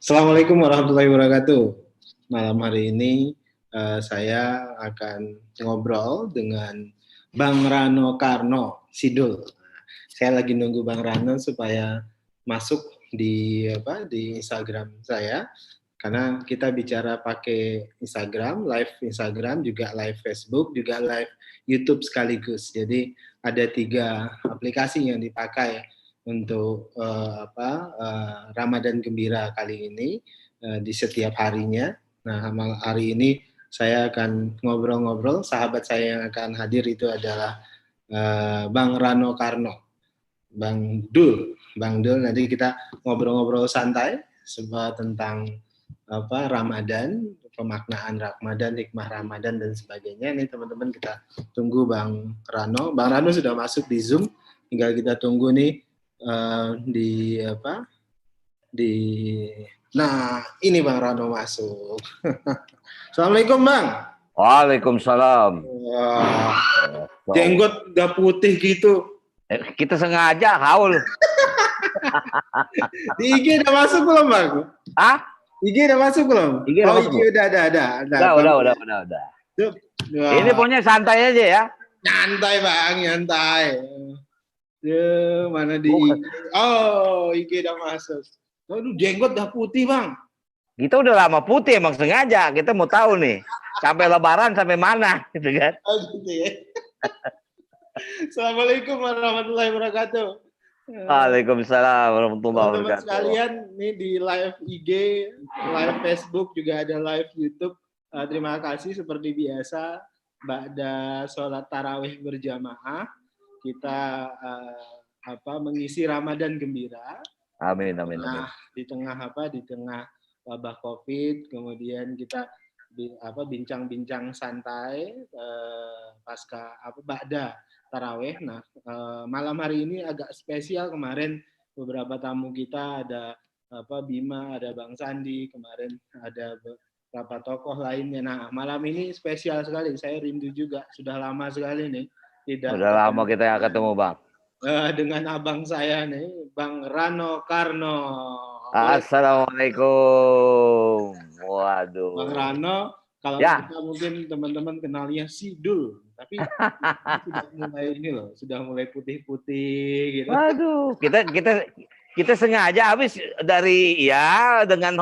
Assalamualaikum warahmatullahi wabarakatuh. Malam hari ini saya akan ngobrol dengan Bang Rano Karno Sidul. Saya lagi nunggu Bang Rano supaya masuk di Instagram saya, karena kita bicara pakai Instagram, live Instagram, juga live Facebook, juga live YouTube sekaligus. Jadi ada 3 aplikasi yang dipakai untuk Ramadan Gembira kali ini di setiap harinya. Nah, hari ini saya akan ngobrol-ngobrol. Sahabat saya yang akan hadir itu adalah Bang Rano Karno, Bang Dul. Nanti kita ngobrol-ngobrol santai tentang Ramadan, pemaknaan Ramadan, hikmah Ramadan dan sebagainya. Ini teman-teman kita tunggu Bang Rano. Bang Rano sudah masuk di Zoom. Tinggal kita tunggu nih Nah, ini Bang Rano masuk. Assalamualaikum Bang. Waalaikumsalam. Wah, jenggot udah putih gitu. Kita sengaja haul. Di IG udah masuk belum Bang? Ah? IG udah masuk belum? IG udah masuk. IG udah. Udah. Ini pokoknya santai aja ya. Nyantai Bang, nyantai. Mana di IG udah masuk. Aduh, jenggot udah putih Bang. Kita udah lama putih, emang sengaja. Kita mau tahu nih, sampai lebaran sampai mana, gitu kan? Oh, gitu ya. Assalamualaikum warahmatullahi wabarakatuh. Waalaikumsalam warahmatullahi wabarakatuh. Teman-teman sekalian, nih di live IG, live Facebook, juga ada live YouTube. Terima kasih seperti biasa. Ba'da sholat tarawih berjamaah, kita mengisi Ramadan Gembira. Amin. Nah, di tengah wabah COVID, kemudian kita bincang-bincang santai pasca ba'da tarawih. Nah, malam hari ini agak spesial. Kemarin beberapa tamu kita ada Bima, ada Bang Sandi, kemarin ada beberapa tokoh lainnya. Nah, malam ini spesial sekali. Saya rindu juga, sudah lama sekali nih Udah lama kita nggak ketemu Bang. Dengan abang saya nih, Bang Rano Karno. Assalamualaikum. Waduh. Bang Rano, kalau kita mungkin teman-teman kenalnya Sidul, tapi sudah mulai putih-putih gitu. Waduh, kita sengaja habis dari dengan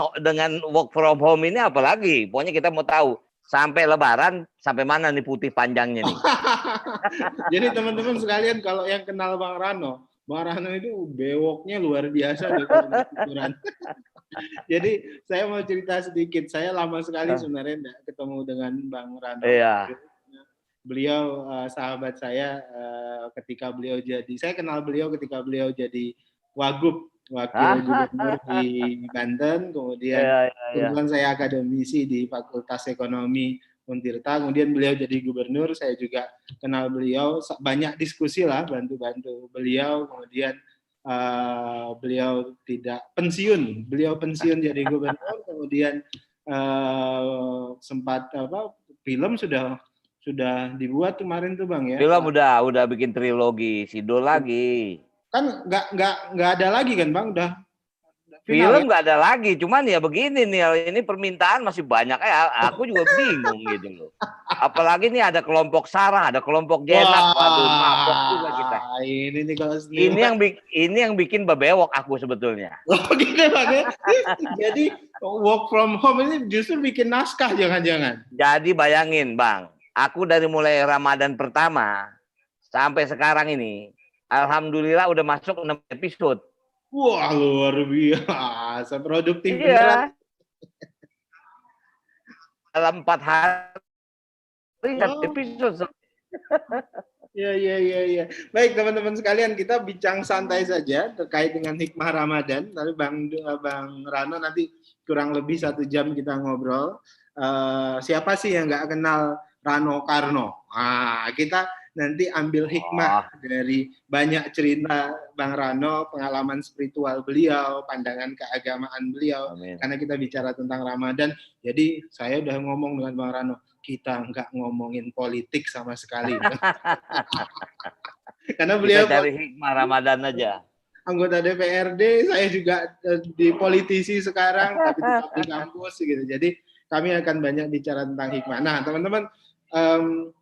work from home ini, apalagi pokoknya kita mau tahu sampai lebaran sampai mana nih putih panjangnya nih. Jadi teman-teman sekalian, kalau yang kenal Bang Rano itu bewoknya luar biasa deh kalau ukuran. Jadi saya mau cerita sedikit. Saya lama sekali sebenarnya tidak ketemu dengan Bang Rano. Iya. Beliau sahabat saya saya kenal beliau ketika beliau jadi wakil gubernur di Banten, kemudian kebetulan saya akademisi di Fakultas Ekonomi Untirta, kemudian beliau jadi gubernur. Saya juga kenal beliau, banyak diskusi lah, bantu beliau, kemudian beliau pensiun jadi gubernur, kemudian sempat film sudah dibuat kemarin tuh Bang ya. Film udah bikin trilogi Sidul lagi. Kan nggak ada lagi kan Bang, udah film nggak ada lagi, cuman ya begini nih, ini permintaan masih banyak aku juga bingung gitu loh. Apalagi nih ada kelompok Sarah, ada kelompok Jenab, waduh mabok juga kita. Ini yang bikin bebewok aku sebetulnya. Gitu Bang ya. Jadi work from home ini justru bikin naskah jangan-jangan. Jadi bayangin Bang, aku dari mulai Ramadan pertama sampai sekarang ini, alhamdulillah udah masuk 6 episode. Wah, luar biasa, produktif beneran. Dalam 4 hari episode. Iya. Baik teman-teman sekalian, kita bincang santai saja terkait dengan hikmah Ramadan. Lalu Bang Rano nanti kurang lebih 1 jam kita ngobrol. Siapa sih yang nggak kenal Rano Karno? Kita nanti ambil hikmah dari banyak cerita Bang Rano, pengalaman spiritual beliau, pandangan keagamaan beliau. Amin. Karena kita bicara tentang Ramadan, jadi saya udah ngomong dengan Bang Rano, kita nggak ngomongin politik sama sekali. Karena beliau kita cari hikmah Ramadan aja. anggota DPRD, saya juga di politisi sekarang, tapi tetap di kampus gitu. Jadi kami akan banyak bicara tentang hikmah. Nah, teman-teman,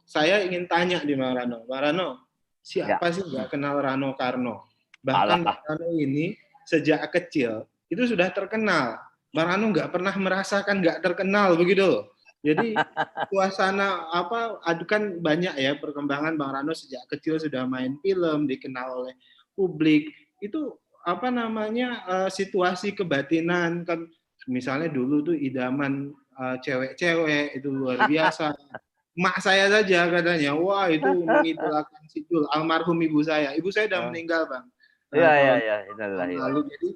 saya ingin tanya di Bang Rano. Bang Rano, siapa sih nggak kenal Rano Karno? Bahkan Bang Alah. Rano ini sejak kecil itu sudah terkenal. Bang Rano nggak pernah merasakan nggak terkenal begitu. Jadi suasana apa kan banyak ya perkembangan Bang Rano sejak kecil sudah main film, dikenal oleh publik. Itu apa namanya situasi kebatinan kan misalnya dulu tuh idaman cewek-cewek itu luar biasa. Mak saya saja katanya, wah itu mengidolakan si Jul, almarhum ibu saya. Ibu saya sudah meninggal Bang Iya, iya, tahun iya. Inilah, ya. lalu. Jadi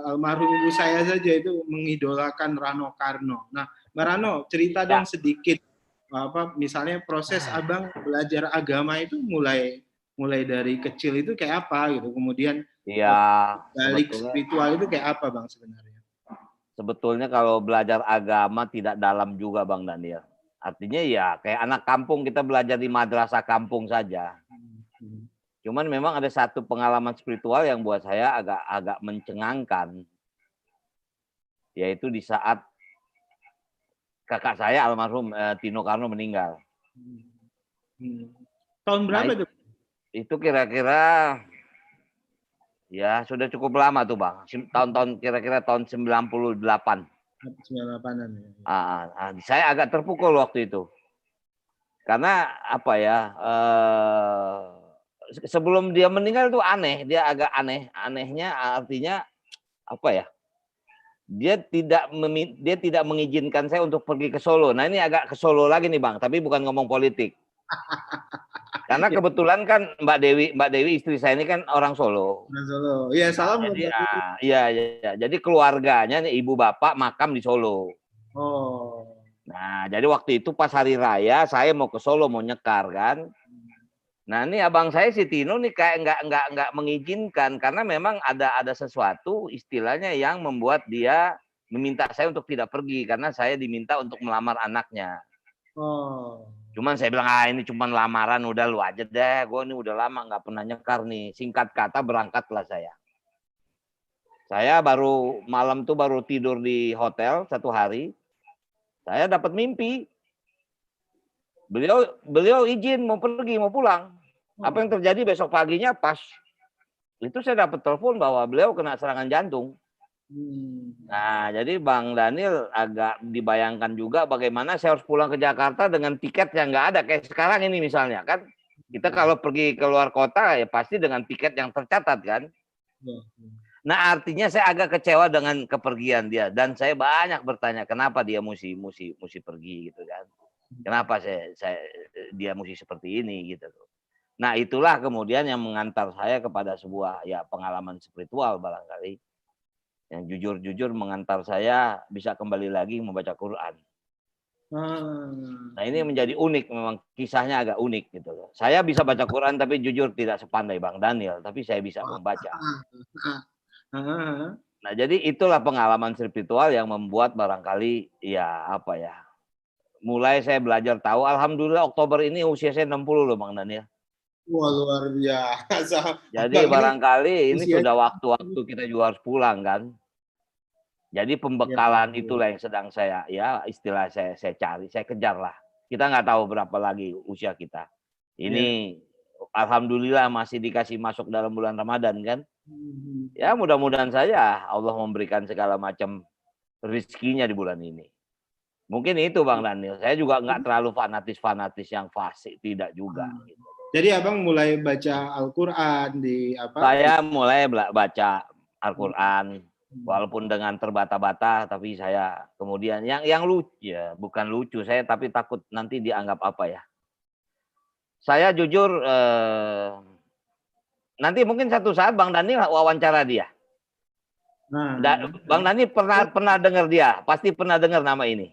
almarhum ibu saya saja itu mengidolakan Rano Karno. Nah, Mbak Rano, cerita dong sedikit apa misalnya proses Abang belajar agama itu mulai dari kecil itu kayak apa gitu. Kemudian Iya, balik spiritual itu kayak apa Bang sebenarnya? sebetulnya kalau belajar agama tidak dalam juga Bang Daniel. Artinya ya kayak anak kampung kita belajar di madrasah kampung saja. Cuman memang ada satu pengalaman spiritual yang buat saya agak mencengangkan. Yaitu di saat kakak saya almarhum Tino Karno meninggal. Tahun berapa itu? Itu kira-kira ya sudah cukup lama tuh Bang. Tahun-tahun kira-kira tahun 98. 98-an ya. Saya agak terpukul waktu itu. Karena apa ya? Sebelum dia meninggal tuh aneh, dia agak aneh. Anehnya artinya apa ya? Dia tidak mengizinkan saya untuk pergi ke Solo. Nah, ini agak ke Solo lagi nih, Bang, tapi bukan ngomong politik. Karena kebetulan kan Mbak Dewi istri saya ini kan orang Solo. Orang Solo. Iya, salam. Jadi iya. Jadi keluarganya nih ibu bapak makam di Solo. Oh. Nah, jadi waktu itu pas hari raya saya mau ke Solo mau nyekar kan. Nah, ini abang saya si Tino nih kayak nggak mengizinkan karena memang ada sesuatu istilahnya yang membuat dia meminta saya untuk tidak pergi karena saya diminta untuk melamar anaknya. Oh. Cuman saya bilang ini cuma lamaran udah lu aja deh. Gue ini udah lama nggak pernah nyekar nih. Singkat kata berangkatlah saya. Saya baru malam tuh baru tidur di hotel 1 hari. Saya dapat mimpi. Beliau izin mau pergi, mau pulang. Apa yang terjadi besok paginya pas itu saya dapat telepon bahwa beliau kena serangan jantung. Nah, jadi Bang Daniel agak dibayangkan juga bagaimana saya harus pulang ke Jakarta dengan tiket yang nggak ada. Kayak sekarang ini misalnya kan. Kita kalau pergi ke luar kota ya pasti dengan tiket yang tercatat kan. Nah, artinya saya agak kecewa dengan kepergian dia. Dan saya banyak bertanya kenapa dia mesti pergi gitu kan. Kenapa dia mesti seperti ini gitu. Nah, itulah kemudian yang mengantar saya kepada sebuah ya pengalaman spiritual barangkali. Yang jujur-jujur mengantar saya bisa kembali lagi membaca Quran. Nah, ini menjadi unik, memang kisahnya agak unik gitu loh. Saya bisa baca Quran tapi jujur tidak sepandai Bang Daniel, tapi saya bisa membaca. Nah, jadi itulah pengalaman spiritual yang membuat barangkali ya apa ya. Mulai saya belajar tahu, alhamdulillah Oktober ini usia saya 60 loh Bang Daniel. Wah, luar biasa. Jadi barangkali ini sudah waktu-waktu kita juga harus pulang kan. Jadi pembekalan itulah yang sedang saya ya istilah saya cari, saya kejar lah. Kita nggak tahu berapa lagi usia kita. Ini alhamdulillah masih dikasih masuk dalam bulan Ramadan kan. Ya mudah-mudahan saja Allah memberikan segala macam rezekinya di bulan ini. Mungkin itu Bang Daniel. Saya juga nggak terlalu fanatis yang fasik, tidak juga. Gitu. Jadi abang mulai baca Al-Quran di apa? Saya mulai baca Al-Quran. Walaupun dengan terbata-bata, tapi saya kemudian yang lucu ya, bukan lucu saya, tapi takut nanti dianggap apa ya. Saya jujur, nanti mungkin satu saat Bang Dani wawancara dia. Bang Dani pernah dengar dia, pasti pernah dengar nama ini.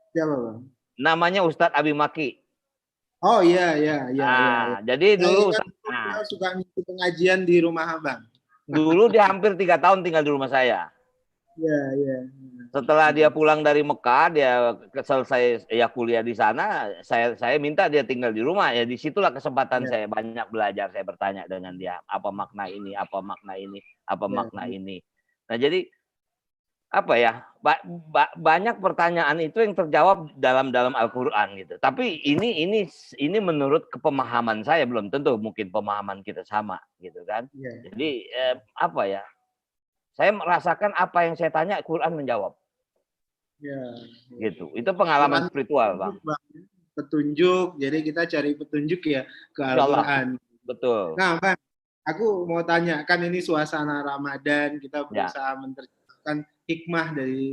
Siapa Bang? Namanya Ustadz Abi Maki. Oh iya. Jadi dulu saya suka ngisi pengajian di rumah Abang. Dulu dia hampir 3 tahun tinggal di rumah saya. Iya, iya. Setelah dia pulang dari Mekah, dia selesai ya kuliah di sana, saya minta dia tinggal di rumah. Ya disitulah kesempatan Iya, saya banyak belajar. Saya bertanya dengan dia, apa makna ini, apa makna ini, apa iya, makna ini. Nah jadi apa ya, banyak pertanyaan itu yang terjawab dalam dalam Al-Quran gitu. Tapi ini menurut kepemahaman saya, belum tentu mungkin pemahaman kita sama gitu kan. iya. Jadi apa ya, saya merasakan apa yang saya tanya Quran menjawab Iya. gitu. Itu pengalaman Quran spiritual, Bang. petunjuk, Bang. Petunjuk. Jadi kita cari petunjuk ya ke Insya Allah, Al-Quran. betul. Nah, Bang, aku mau tanya, kan ini suasana Ramadan, kita Ya. berusaha menerjemahkan hikmah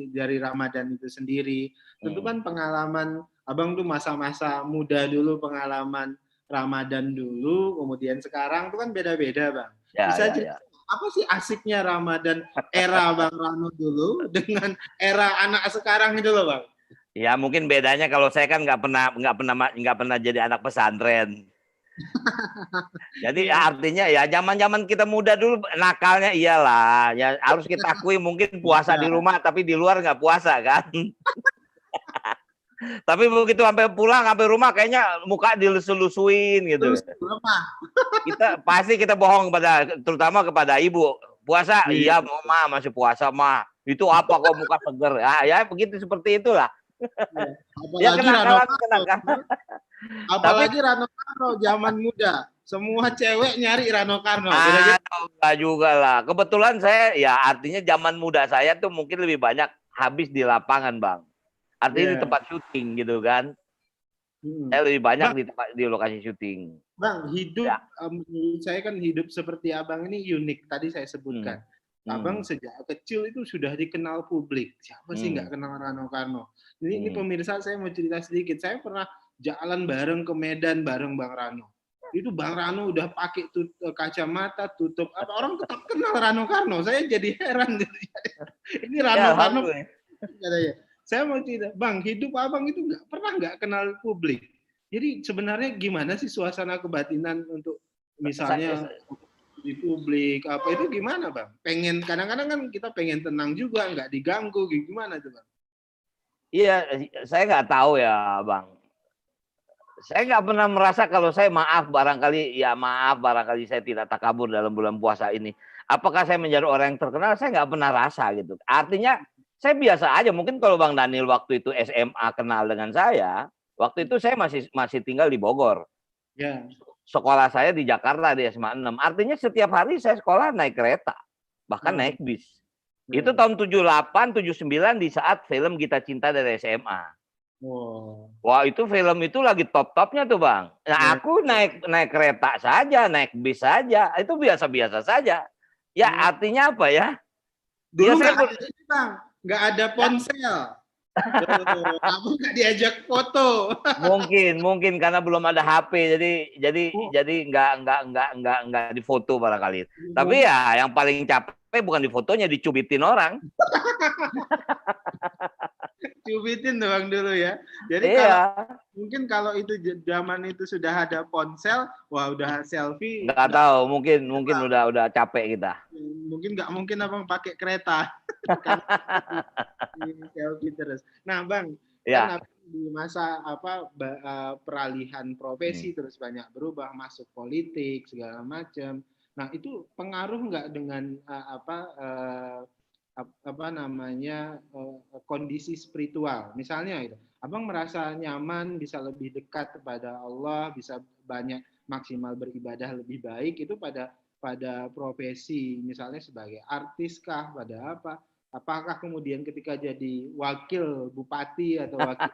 dari Ramadan itu sendiri. Tentu Hmm. kan pengalaman Abang tuh masa-masa muda dulu, pengalaman Ramadan dulu, kemudian sekarang tuh kan beda-beda, Bang. Ya, Bisa ya, cerita ya. apa sih asiknya Ramadan era Bang Rano dulu dengan era anak sekarang itu loh, Bang? Ya mungkin bedanya kalau saya kan nggak pernah jadi anak pesantren. Jadi Iya. artinya ya zaman-zaman kita muda dulu nakalnya iyalah. Ya harus kita akui mungkin puasa di Ya, rumah tapi di luar nggak puasa kan. Tapi begitu sampai pulang sampai rumah kayaknya muka dilus-lusuin gitu. terus lemah. Kita bohong terutama kepada ibu. Puasa, Iya. iya mah masih puasa mah. Itu apa kok muka seger? Ya begitu seperti itulah. Iya. Ya Apalagi Rano kenakalan Karno, kenakalan. Tapi apalagi Rano Karno zaman muda, semua cewek nyari Rano Karno, kira-kira. enggak juga lah. Kebetulan saya ya artinya zaman muda saya tuh mungkin lebih banyak habis di lapangan, Bang. Artinya di Iya. tempat syuting gitu kan. Hmm. Saya lebih banyak Bang, di lokasi syuting. Bang, hidup Ya. menurut saya kan hidup seperti Abang ini unik. Tadi saya Hmm. sebutkan. Abang Hmm. sejak kecil itu sudah dikenal publik. Siapa sih nggak Hmm. kenal Rano Karno? Ini Hmm. pemirsa, saya mau cerita sedikit. Saya pernah jalan bareng ke Medan bareng Bang Rano. Itu Bang Rano udah pakai kacamata, tutup apa, orang tetap kenal Rano Karno. Saya jadi heran. Ini Ya, Rano Karno alhamdulillah. katanya. Saya mau cerita, Bang, hidup Abang itu nggak kenal publik. Jadi sebenarnya gimana sih suasana kebatinan untuk misalnya Saya, di publik apa itu gimana, Bang? Pengen kadang-kadang kan kita pengen tenang juga, nggak diganggu, gimana tuh, Bang? iya, saya nggak tahu ya, Bang. Saya nggak pernah merasa kalau saya maaf barangkali saya tidak takabur dalam bulan puasa ini. Apakah saya menjadi orang yang terkenal? Saya nggak pernah rasa gitu. Artinya saya biasa aja. Mungkin kalau Bang Daniel waktu itu SMA kenal dengan saya, waktu itu saya masih tinggal di Bogor. Ya. Sekolah saya di Jakarta di SMA 6. Artinya setiap hari saya sekolah naik kereta, bahkan Nah, naik bis. Itu tahun 78, 79 di saat film Gita Cinta dari SMA. wow. Wah itu film itu lagi top-topnya tuh Bang. Nah Ya. aku naik kereta saja, naik bis saja, itu biasa-biasa saja. Ya Oh. artinya apa ya? Dulu Ya saya nggak ada ini, Bang, nggak ada ponsel. Tuh, kamu nggak diajak foto. mungkin karena belum ada HP, jadi jadi Oh, jadi nggak difoto barangkali. Tapi mungkin ya yang paling capek bukan di fotonya, dicubitin orang. cubitin doang dulu ya. Jadi kalau Iya, mungkin kalau itu zaman itu sudah ada ponsel, wah udah selfie, nggak tahu, mungkin udah capek kita. mungkin nggak mungkin abang pakai kereta karena selfie terus. Nah bang, Ya. kan di masa peralihan Hmm. profesi terus banyak berubah, masuk politik segala macam. Nah itu pengaruh nggak dengan apa namanya kondisi spiritual, misalnya itu. Abang merasa nyaman, bisa lebih dekat kepada Allah, bisa banyak maksimal beribadah lebih baik itu pada profesi misalnya sebagai artis kah, pada apa? Apakah kemudian ketika jadi wakil bupati atau wakil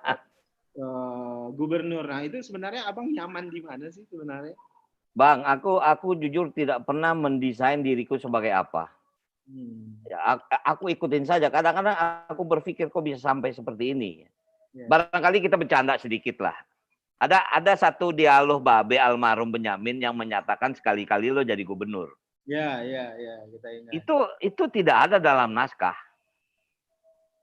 gubernur, nah itu sebenarnya abang nyaman di mana sih sebenarnya? Bang, aku jujur tidak pernah mendesain diriku sebagai apa. Ya, aku ikutin saja. Kadang-kadang aku berpikir kok bisa sampai seperti ini. Ya. Barangkali kita bercanda sedikit lah. Ada satu dialog Babe almarhum Benyamin yang menyatakan sekali-kali lo jadi gubernur. Ya, kita ingat. Itu tidak ada dalam naskah.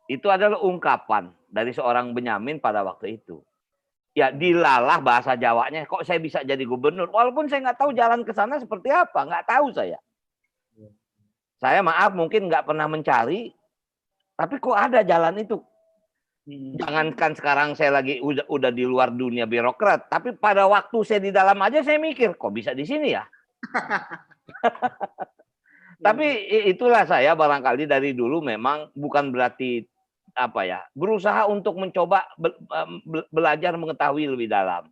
Itu adalah ungkapan dari seorang Benyamin pada waktu itu. Ya dilalah bahasa Jawanya, kok saya bisa jadi gubernur? Walaupun saya nggak tahu jalan ke sana seperti apa, nggak tahu saya. Saya maaf mungkin nggak pernah mencari, Tapi kok ada jalan itu? Jangankan sekarang saya lagi udah di luar dunia birokrat, tapi pada waktu saya di dalam aja saya mikir, kok bisa di sini ya? Tapi itulah saya barangkali dari dulu memang bukan berarti apa ya, berusaha untuk mencoba belajar mengetahui lebih dalam.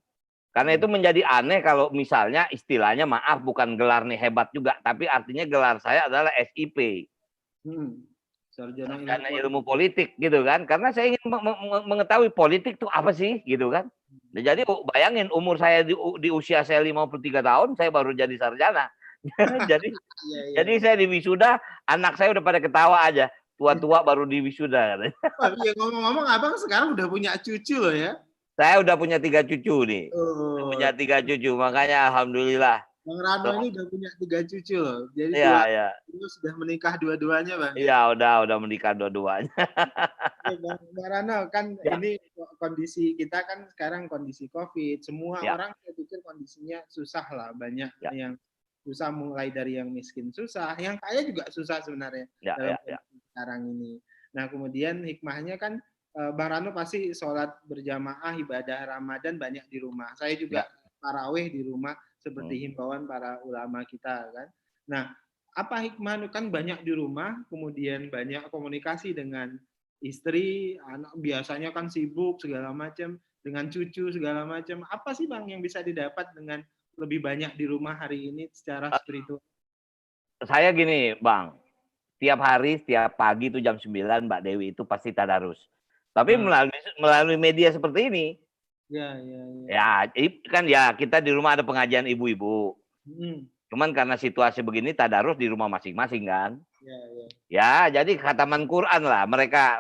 Karena itu menjadi aneh kalau misalnya istilahnya, maaf bukan gelar nih hebat juga, tapi artinya gelar saya adalah SIP. Sarjana Sarjana ilmu politik gitu kan. Karena saya ingin mengetahui politik itu apa sih gitu kan. Nah, jadi bayangin umur saya di usia saya 53 tahun saya baru jadi sarjana. jadi saya di wisuda, anak saya udah pada ketawa aja. Tua-tua baru di wisuda katanya. Ya, ngomong-ngomong abang sekarang udah punya cucu loh ya. Saya udah punya 3 cucu nih. Punya 3 cucu, makanya alhamdulillah. Bang Rano ini udah punya 3 cucu loh. Jadi ya. Itu sudah menikah dua-duanya, Bang. Iya, udah menikah dua-duanya. Bang Rano, kan ini kondisi kita kan sekarang kondisi COVID. Semua orang saya pikir kondisinya susah lah. Banyak yang susah, mulai dari yang miskin susah, yang kaya juga susah sebenarnya dalam kondisi sekarang ini. Nah, kemudian hikmahnya kan Bang Rano pasti sholat berjamaah ibadah Ramadan banyak di rumah. Saya juga tarawih di rumah seperti himbauan para ulama kita kan. Nah, apa hikmah kan banyak di rumah, kemudian banyak komunikasi dengan istri, anak biasanya kan sibuk segala macam, dengan cucu segala macam. Apa sih Bang yang bisa didapat dengan lebih banyak di rumah hari ini secara spiritual? Saya gini, Bang. Tiap hari, setiap pagi itu jam 9 Mbak Dewi itu pasti tadarus. Tapi melalui media seperti ini. Ya, kan ya kita di rumah ada pengajian ibu-ibu. Cuman karena situasi begini tadarus di rumah masing-masing kan. Ya, jadi khataman Quran lah.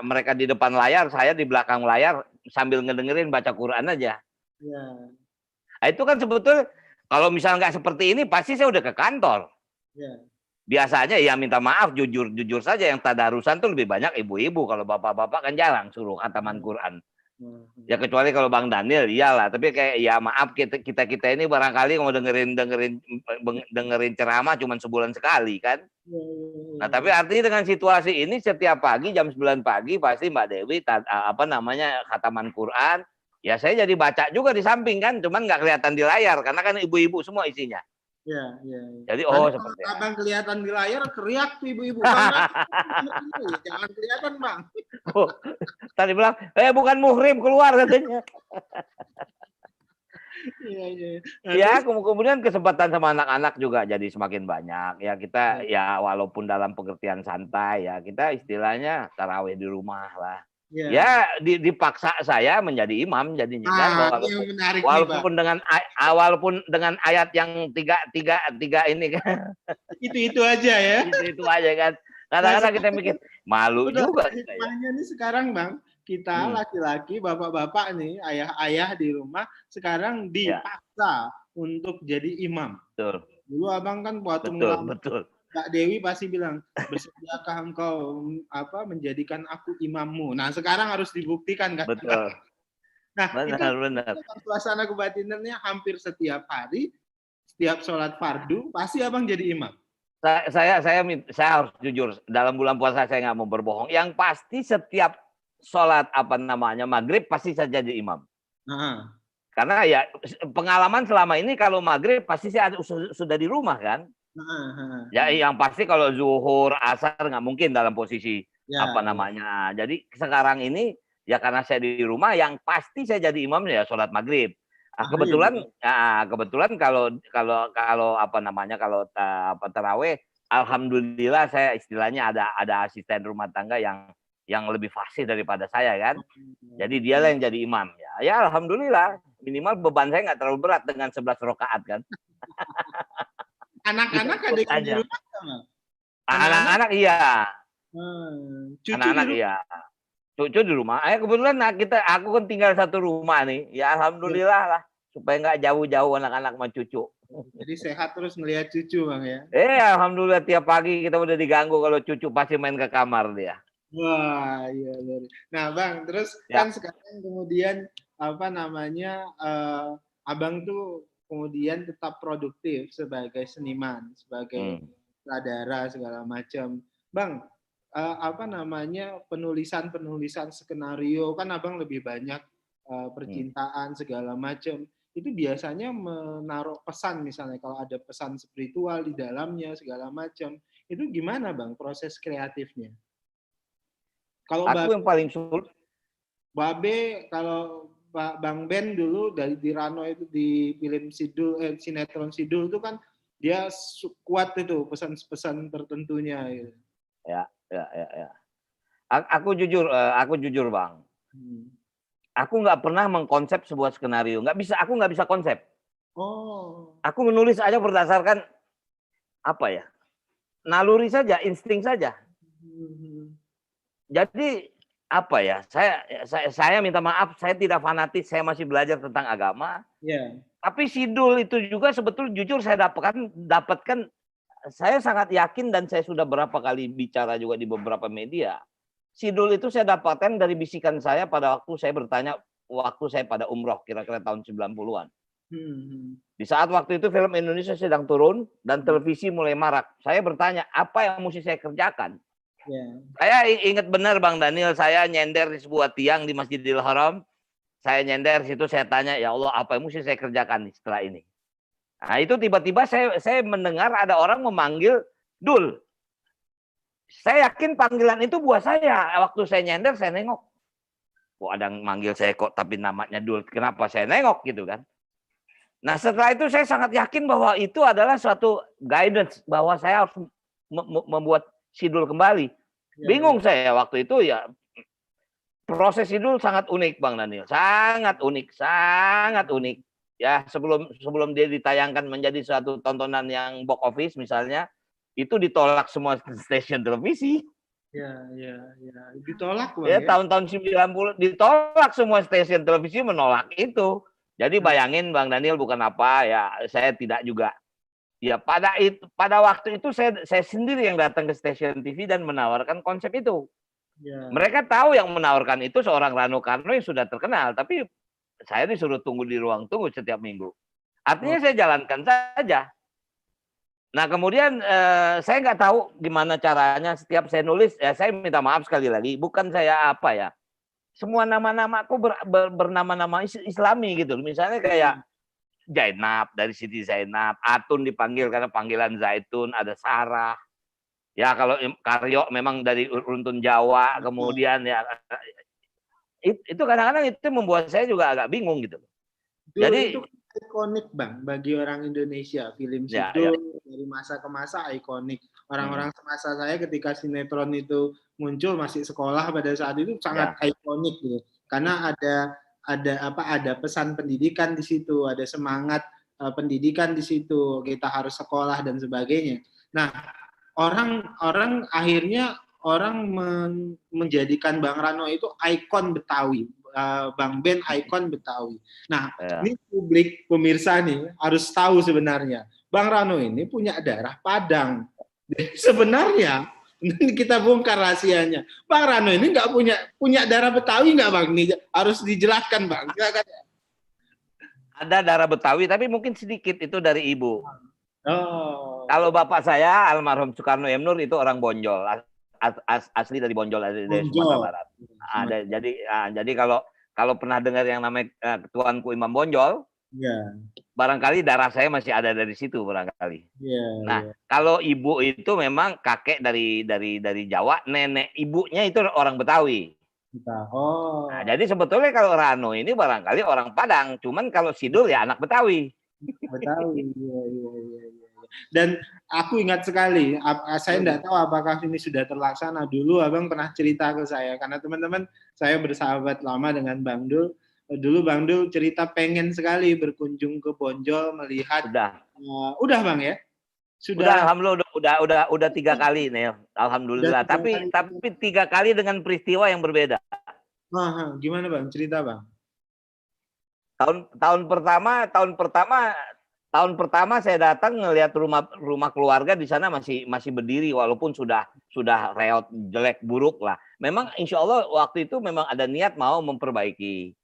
Mereka di depan layar, saya di belakang layar sambil ngedengerin baca Quran aja. Nah, itu kan sebetulnya kalau misalnya nggak seperti ini pasti saya udah ke kantor. Biasanya ya minta maaf jujur saja yang tadarusan tuh lebih banyak ibu-ibu, kalau bapak-bapak kan jarang suruh khataman Quran. Ya kecuali kalau Bang Daniel iyalah, tapi kayak ya maaf kita ini barangkali mau dengerin ceramah cuma sebulan sekali kan. Nah, tapi artinya dengan situasi ini setiap pagi jam 9 pagi pasti Mbak Dewi khataman Quran. Ya saya jadi baca juga di samping kan, cuman nggak kelihatan di layar karena kan ibu-ibu semua isinya. Jadi seperti abang kelihatan di layar, teriak tuh ibu-ibu. Bang, jangan kelihatan Bang. Tadi bilang, bukan muhrim, keluar katanya. Ya, kemudian kesempatan sama anak-anak juga jadi semakin banyak. Ya kita ya walaupun dalam pengertian santai ya kita istilahnya tarawih di rumah lah. Ya dipaksa saya menjadi imam jadinya kan, walaupun dengan ayat yang tiga ini kan. Itu aja ya. Itu aja kan. Kadang-kadang kita mikir malu juga. Hikmahnya nih sekarang Bang, kita laki-laki, bapak-bapak nih, ayah-ayah di rumah sekarang dipaksa untuk jadi imam. Betul. Dulu abang kan waktu betul. Mbak Dewi pasti bilang, bersediakah engkau menjadikan aku imammu? Nah sekarang harus dibuktikan kan? Betul. Nah benar. Suasana kebatinannya hampir setiap hari, setiap sholat fardu pasti abang jadi imam. Saya harus jujur, dalam bulan puasa saya nggak mau berbohong. Yang pasti setiap sholat maghrib pasti saya jadi imam. Karena ya pengalaman selama ini kalau maghrib pasti saya sudah di rumah kan. Ya yang pasti kalau zuhur, asar nggak mungkin dalam posisi Jadi sekarang ini ya karena saya di rumah, yang pasti saya jadi imam ya sholat maghrib. Kebetulan kalau tarawih, alhamdulillah saya istilahnya ada asisten rumah tangga yang lebih fasih daripada saya kan. Jadi dia lah yang jadi imam ya alhamdulillah, minimal beban saya nggak terlalu berat dengan 11 rakaat kan. Anak-anak ada yang di rumah sama? Anak-anak iya. Anak-anak iya. Cucu di rumah. Kebetulan aku kan tinggal satu rumah nih. Ya alhamdulillah lah, supaya nggak jauh-jauh anak-anak sama cucu. Jadi sehat terus ngelihat cucu Bang ya. Alhamdulillah tiap pagi kita udah diganggu kalau cucu pasti main ke kamar dia. Wah, iya. Nah, Bang, terus kan sekarang kemudian abang tuh kemudian tetap produktif sebagai seniman, sebagai sutradara segala macam. Bang, apa namanya, penulisan skenario kan abang lebih banyak Hmm. percintaan segala macam. Itu biasanya menaruh pesan, misalnya kalau ada pesan spiritual di dalamnya segala macam. Itu gimana bang proses kreatifnya? Kalau Aku yang paling sulit. Babe, kalau Bang Ben dulu dari di Rano itu di film Sidul, sinetron Sidul itu kan dia kuat itu pesan-pesan tertentunya. Gitu. Ya, ya, ya, ya. Aku jujur bang. Hmm. Aku nggak pernah mengkonsep sebuah skenario. Nggak bisa, aku nggak bisa konsep. Oh. Aku menulis aja berdasarkan apa ya? Naluri saja, insting saja. Hmm. Jadi apa ya? Saya minta maaf, saya tidak fanatis, saya masih belajar tentang agama. Ya. Tapi Sidul itu juga sebetulnya jujur saya dapatkan saya sangat yakin dan saya sudah berapa kali bicara juga di beberapa media. Sidul itu saya dapatkan dari bisikan saya pada waktu saya bertanya waktu saya pada umroh kira-kira tahun 90-an. Hmm. Di saat waktu itu film Indonesia sedang turun dan televisi mulai marak. Saya bertanya, apa yang mesti saya kerjakan? Ya. Saya ingat benar Bang Daniel, saya nyender di sebuah tiang di Masjidil Haram. Saya nyender situ, saya tanya, ya Allah, apa yang mesti saya kerjakan setelah ini? Nah, itu tiba-tiba saya mendengar ada orang memanggil Dul. Saya yakin panggilan itu buat saya. Waktu saya nyender, saya nengok. Kok ada yang manggil saya kok, tapi namanya Dul. Kenapa saya nengok gitu kan? Nah, setelah itu saya sangat yakin bahwa itu adalah suatu guidance bahwa saya harus membuat Sidul kembali. Ya, ya. Bingung saya waktu itu ya. Proses Sidul sangat unik Bang Daniel, sangat unik, sangat unik. Ya, sebelum dia ditayangkan menjadi suatu tontonan yang box office misalnya, itu ditolak semua stasiun televisi. Ya, ya, ya. Ditolak bang Ya, ya. tahun-tahun 90 ditolak semua stasiun televisi menolak itu. Jadi Hmm. bayangin Bang Daniel bukan apa ya, saya tidak juga. Ya pada waktu itu saya sendiri yang datang ke stasiun TV dan menawarkan konsep itu. Ya. Mereka tahu yang menawarkan itu seorang Rano Karno yang sudah terkenal, tapi saya disuruh tunggu di ruang tunggu setiap minggu. Oh. Artinya saya jalankan saja. Nah kemudian saya nggak tahu gimana caranya setiap saya nulis, ya saya minta maaf sekali lagi, bukan saya apa ya, semua nama-nama aku bernama-nama Islami gitu. Misalnya kayak Zainab dari Siti Zainab, Atun dipanggil karena panggilan Zaitun, ada Sarah. Ya kalau Karyo memang dari runtun Jawa, kemudian ya itu kadang-kadang itu membuat saya juga agak bingung gitu. Itu Jadi ikonik bang bagi orang Indonesia. Film ya ya. Sidul dari masa ke masa ikonik. Orang-orang semasa saya ketika sinetron itu muncul masih sekolah pada saat itu sangat Ya. ikonik gitu. Karena ada pesan pendidikan di situ, ada semangat pendidikan di situ. Kita harus sekolah dan sebagainya. Nah, orang akhirnya menjadikan Bang Rano itu ikon Betawi. Bang Ben ikon Betawi. Nah, Ya. ini publik pemirsa nih harus tahu sebenarnya. Bang Rano ini punya darah Padang. Sebenarnya kita bongkar rahasianya. Bang Rano ini nggak punya darah Betawi nggak Bang? Nih harus dijelaskan Bang. Ada darah Betawi tapi mungkin sedikit itu dari ibu. Oh. Kalau bapak saya almarhum Soekarno Emnur itu orang Bonjol, asli dari Bonjol, dari Sumatera Bonjol. Barat. Jadi kalau pernah dengar yang namanya Tuanku Imam Bonjol, Ya. barangkali darah saya masih ada dari situ barangkali. Ya, Nah, ya. kalau ibu itu memang kakek dari Jawa, nenek ibunya itu orang Betawi. Nah, Oh. jadi sebetulnya kalau Rano ini barangkali orang Padang, cuman kalau Sidul ya anak Betawi. Betawi. Iya, iya, iya, iya. Dan aku ingat sekali, saya tidak tahu apakah ini sudah terlaksana. Dulu Abang pernah cerita ke saya, karena teman-teman saya bersahabat lama dengan Bang Dul. Dulu Bang Dul cerita pengen sekali berkunjung ke Bonjol melihat. Udah Bang ya? Udah, Sudah. alhamdulillah udah 3 kali nih, Udah alhamdulillah. 3 kali. Tapi 3 kali dengan peristiwa yang berbeda. Gimana Bang? Cerita Bang. Tahun pertama saya datang ngelihat rumah keluarga di sana masih berdiri walaupun sudah reot jelek buruk lah. Memang insya Allah waktu itu memang ada niat mau memperbaiki,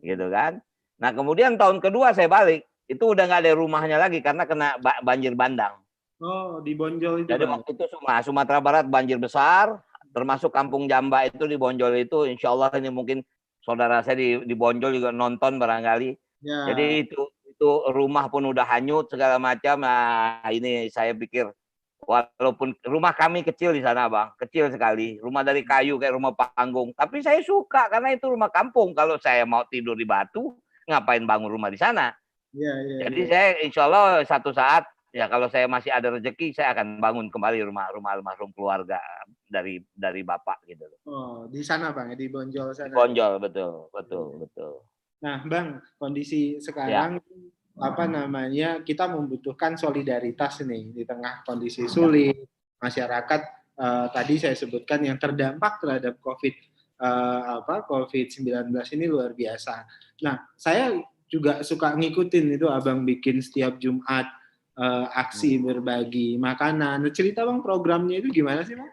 gitu kan. Nah kemudian tahun kedua saya balik, itu udah nggak ada rumahnya lagi karena kena banjir bandang. Oh, di Bonjol itu Jadi Bang. waktu itu Sumatera Barat banjir besar. termasuk Kampung Jamba itu di Bonjol itu, insya Allah ini mungkin saudara saya di Bonjol juga nonton barangkali. Ya. Jadi itu rumah pun udah hanyut segala macam. Nah, ini saya pikir walaupun rumah kami kecil di sana, Bang, kecil sekali, rumah dari kayu kayak rumah panggung. Tapi saya suka karena itu rumah kampung. Kalau saya mau tidur di batu, ngapain bangun rumah di sana? Ya, ya, Jadi ya. saya insya Allah satu saat ya kalau saya masih ada rezeki saya akan bangun kembali rumah almarhum keluarga dari bapak gitu. Oh, di sana Bang, di Bonjol Di sana. Bonjol, betul. Nah, Bang, kondisi Ya, sekarang apa namanya, kita membutuhkan solidaritas nih di tengah kondisi sulit. Masyarakat tadi saya sebutkan yang terdampak terhadap COVID-19 ini luar biasa. Nah, saya juga suka ngikutin itu Abang bikin setiap Jumat aksi berbagi makanan. Cerita Bang, programnya itu gimana sih Bang?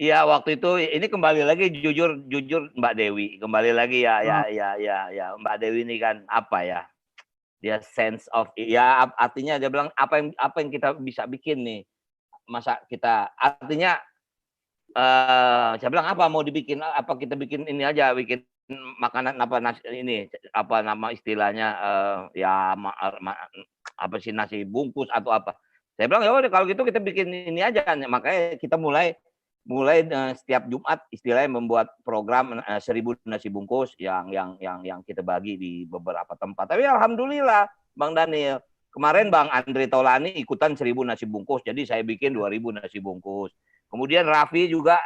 iya waktu itu ini kembali lagi jujur Mbak Dewi, kembali lagi ya Oh, Mbak Dewi ini kan apa ya? Dia sense of ya artinya dia bilang apa yang kita bisa bikin nih, masa kita artinya saya bilang apa mau dibikin apa kita bikin ini aja, bikin makanan apa nasi ini apa nama istilahnya ya apa sih nasi bungkus atau apa. Saya bilang ya udah kalau gitu kita bikin ini aja. Makanya kita mulai setiap Jumat istilahnya membuat program 1.000 nasi bungkus yang kita bagi di beberapa tempat. Tapi alhamdulillah Bang Daniel, kemarin Bang Andre Taulani ikutan 1.000 nasi bungkus. Jadi saya bikin 2.000 nasi bungkus. Kemudian Raffi juga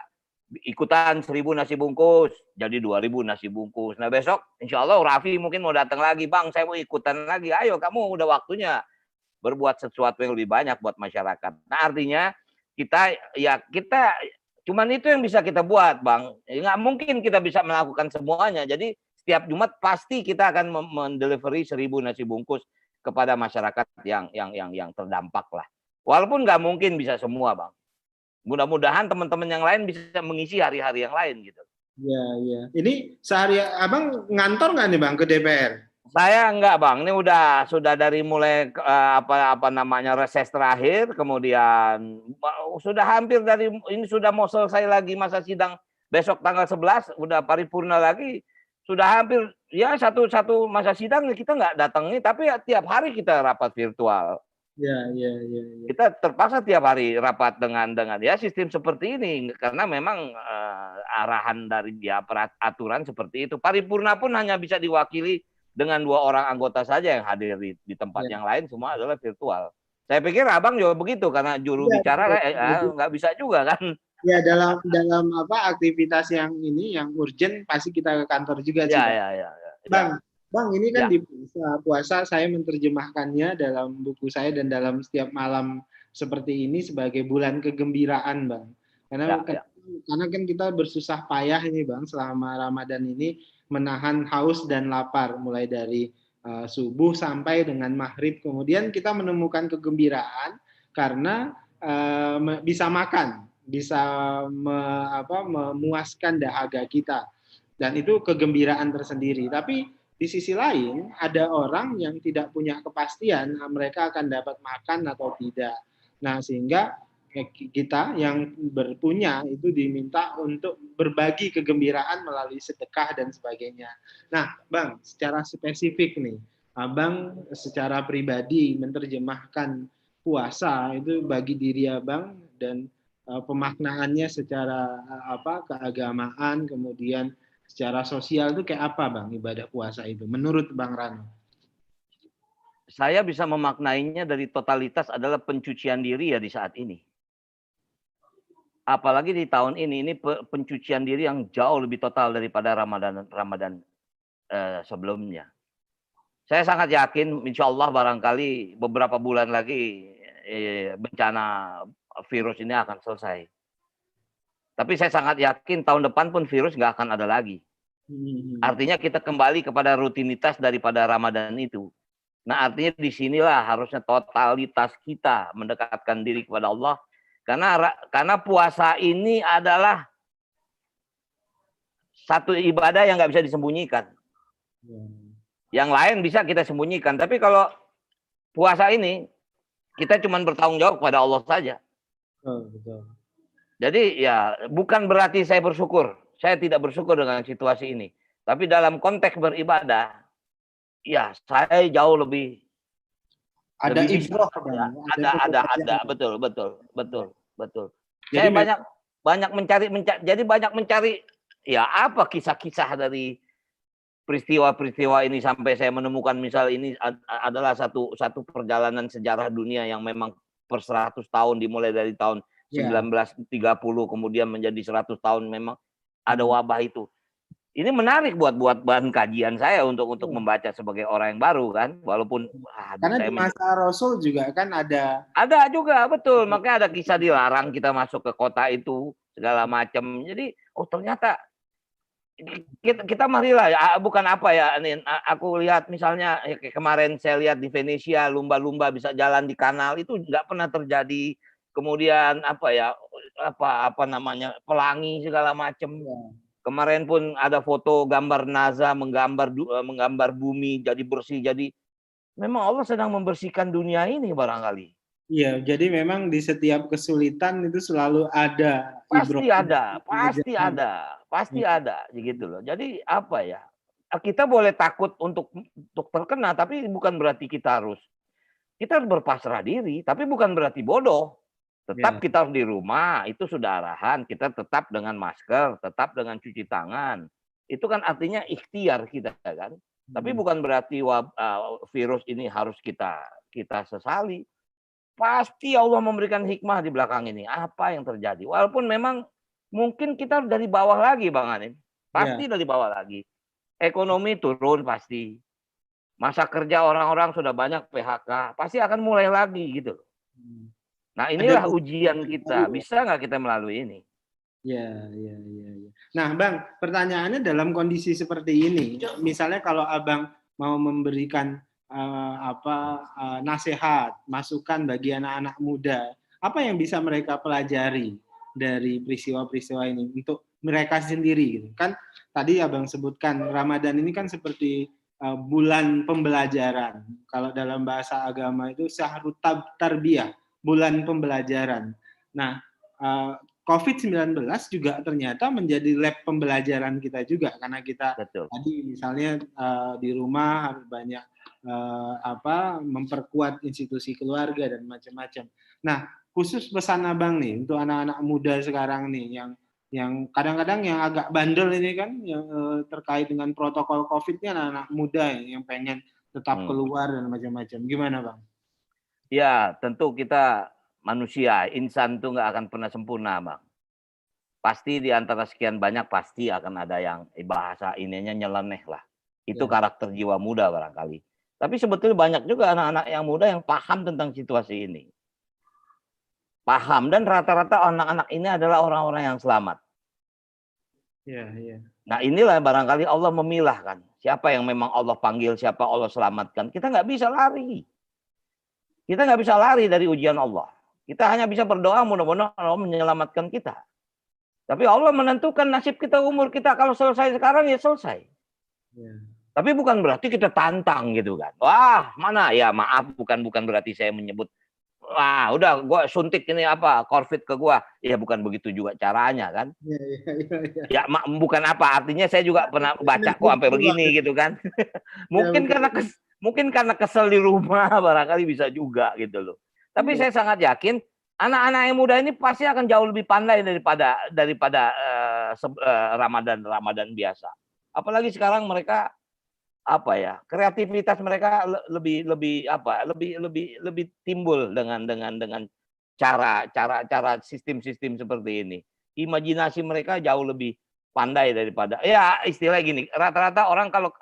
ikutan 1.000 nasi bungkus, jadi 2.000 nasi bungkus. Nah besok insya Allah Raffi mungkin mau datang lagi, Bang saya mau ikutan lagi. Ayo kamu udah waktunya berbuat sesuatu yang lebih banyak buat masyarakat. Nah artinya kita cuman itu yang bisa kita buat, Bang. Nggak mungkin kita bisa melakukan semuanya. Jadi setiap Jumat pasti kita akan mendelivery 1.000 nasi bungkus kepada masyarakat yang terdampak lah. Walaupun nggak mungkin bisa semua, Bang. Mudah-mudahan teman-teman yang lain bisa mengisi hari-hari yang lain gitu. iya, iya. Ini sehari Abang ngantor nggak nih Bang ke DPR? Saya enggak, Bang. Ini sudah dari mulai apa namanya reses terakhir, kemudian sudah hampir dari ini sudah mau selesai lagi masa sidang besok tanggal 11 udah paripurna lagi. Sudah hampir ya satu masa sidang kita nggak datang nih, tapi ya, tiap hari kita rapat virtual. Ya, ya, ya, ya. Kita terpaksa tiap hari rapat dengan ya sistem seperti ini karena memang arahan dari dia aturan seperti itu. Paripurna pun hanya bisa diwakili dengan 2 orang anggota saja yang hadir di tempat Ya. yang lain, semua adalah virtual. Saya pikir Abang juga begitu karena juru Ya, bicara nggak bisa juga kan. ya dalam apa aktivitas yang ini yang urgent pasti kita ke kantor juga sih Bang. Ya. Bang, ini kan Ya. di puasa saya menerjemahkannya dalam buku saya dan dalam setiap malam seperti ini sebagai bulan kegembiraan, Bang. Karena kan kita bersusah payah ini, Bang, selama Ramadan ini menahan haus dan lapar mulai dari subuh sampai dengan maghrib. Kemudian kita menemukan kegembiraan karena bisa makan, bisa memuaskan dahaga kita. Dan itu kegembiraan tersendiri. Tapi di sisi lain, ada orang yang tidak punya kepastian mereka akan dapat makan atau tidak. Nah, sehingga kita yang berpunya itu diminta untuk berbagi kegembiraan melalui sedekah dan sebagainya. Nah, Bang, secara spesifik nih, Abang secara pribadi menerjemahkan puasa itu bagi diri Abang dan pemaknaannya secara keagamaan, kemudian secara sosial itu kayak apa Bang ibadah puasa itu menurut Bang Rano? Saya bisa memaknainya dari totalitas adalah pencucian diri ya di saat ini. Apalagi di tahun ini pencucian diri yang jauh lebih total daripada Ramadan sebelumnya. Saya sangat yakin insya Allah barangkali beberapa bulan lagi bencana virus ini akan selesai. Tapi saya sangat yakin tahun depan pun virus nggak akan ada lagi. Artinya kita kembali kepada rutinitas daripada Ramadan itu. Nah artinya disinilah harusnya totalitas kita mendekatkan diri kepada Allah. Karena puasa ini adalah satu ibadah yang nggak bisa disembunyikan. Yang lain bisa kita sembunyikan. Tapi kalau puasa ini kita cuma bertanggung jawab kepada Allah saja. Betul. Jadi ya bukan berarti saya bersyukur. Saya tidak bersyukur dengan situasi ini. Tapi dalam konteks beribadah, ya saya jauh lebih Ada bisa. ibroh, Ya, Bang. ada, Pembelajaran. betul. Jadi Saya memang banyak mencari ya apa kisah-kisah dari peristiwa-peristiwa ini sampai saya menemukan misal ini adalah satu perjalanan sejarah dunia yang memang per 100 tahun dimulai dari tahun ya. 1930 kemudian menjadi 100 tahun memang ada wabah itu. Ini menarik buat bahan kajian saya untuk membaca sebagai orang yang baru kan, walaupun Karena di masa Rasul juga kan ada juga betul, makanya ada kisah dilarang kita masuk ke kota itu segala macam. Jadi ternyata kita marilah ya, bukan apa ya, aku lihat misalnya kemarin saya lihat di Venesia lumba-lumba bisa jalan di kanal itu nggak pernah terjadi. Kemudian apa namanya pelangi segala macam. Kemarin pun ada foto gambar NASA menggambar bumi jadi bersih, jadi memang Allah sedang membersihkan dunia ini barangkali. Iya, jadi memang di setiap kesulitan itu selalu ada ibroh. Pasti ada, gitu loh. Jadi apa ya? Kita boleh takut untuk terkena, tapi bukan berarti kita harus berpasrah diri, tapi bukan berarti bodoh. Tetap kita harus di rumah, itu sudah arahan. Kita tetap dengan masker, tetap dengan cuci tangan. Itu kan artinya ikhtiar kita kan. Tapi bukan berarti virus ini harus kita sesali. Pasti Allah memberikan hikmah di belakang ini. Apa yang terjadi? Walaupun memang mungkin kita dari bawah lagi, Bang Anin. Pasti dari bawah lagi. Ekonomi turun pasti. Masa kerja orang-orang sudah banyak PHK. Pasti akan mulai lagi gitu. Nah inilah ujian kita. Bisa nggak kita melalui ini? Ya. Nah, Bang, pertanyaannya dalam kondisi seperti ini, misalnya kalau Abang mau memberikan nasihat, masukan bagi anak-anak muda, apa yang bisa mereka pelajari dari peristiwa-peristiwa ini untuk mereka sendiri? Gitu. Kan tadi Abang sebutkan Ramadan ini kan seperti bulan pembelajaran. Kalau dalam bahasa agama itu syahrut tarbiyah, bulan pembelajaran. Nah, COVID-19 juga ternyata menjadi lab pembelajaran kita juga karena kita tadi misalnya di rumah harus banyak memperkuat institusi keluarga dan macam-macam. Nah, khusus pesan Abang nih untuk anak-anak muda sekarang nih yang kadang-kadang yang agak bandel ini kan yang terkait dengan protokol COVID ini anak-anak muda yang pengen tetap keluar dan macam-macam. Gimana, Bang? Ya, tentu kita manusia, insan itu nggak akan pernah sempurna, Bang. Pasti di antara sekian banyak pasti akan ada yang bahasa ininya nyeleneh lah. Itu karakter jiwa muda barangkali. Tapi sebetulnya banyak juga anak-anak yang muda yang paham tentang situasi ini. Paham, dan rata-rata anak-anak ini adalah orang-orang yang selamat. Nah inilah barangkali Allah memilah kan. Siapa yang memang Allah panggil, siapa Allah selamatkan. Kita nggak bisa lari. Kita nggak bisa lari dari ujian Allah. Kita hanya bisa berdoa mudah-mudahan Allah menyelamatkan kita. Tapi Allah menentukan nasib kita, umur kita. Kalau selesai sekarang ya selesai. Tapi bukan berarti kita tantang gitu kan. Wah mana ya maaf bukan berarti saya menyebut. Wah udah gue suntik ini COVID ke gue. Ya bukan begitu juga caranya kan. Ya bukan apa artinya saya juga pernah baca kok sampai begini gitu kan. Mungkin karena kesel di rumah barangkali bisa juga gitu loh. Tapi saya sangat yakin anak-anak yang muda ini pasti akan jauh lebih pandai daripada Ramadan biasa. Apalagi sekarang mereka kreativitas mereka lebih timbul dengan cara sistem seperti ini. Imajinasi mereka jauh lebih pandai daripada ya istilah gini, rata-rata orang kalau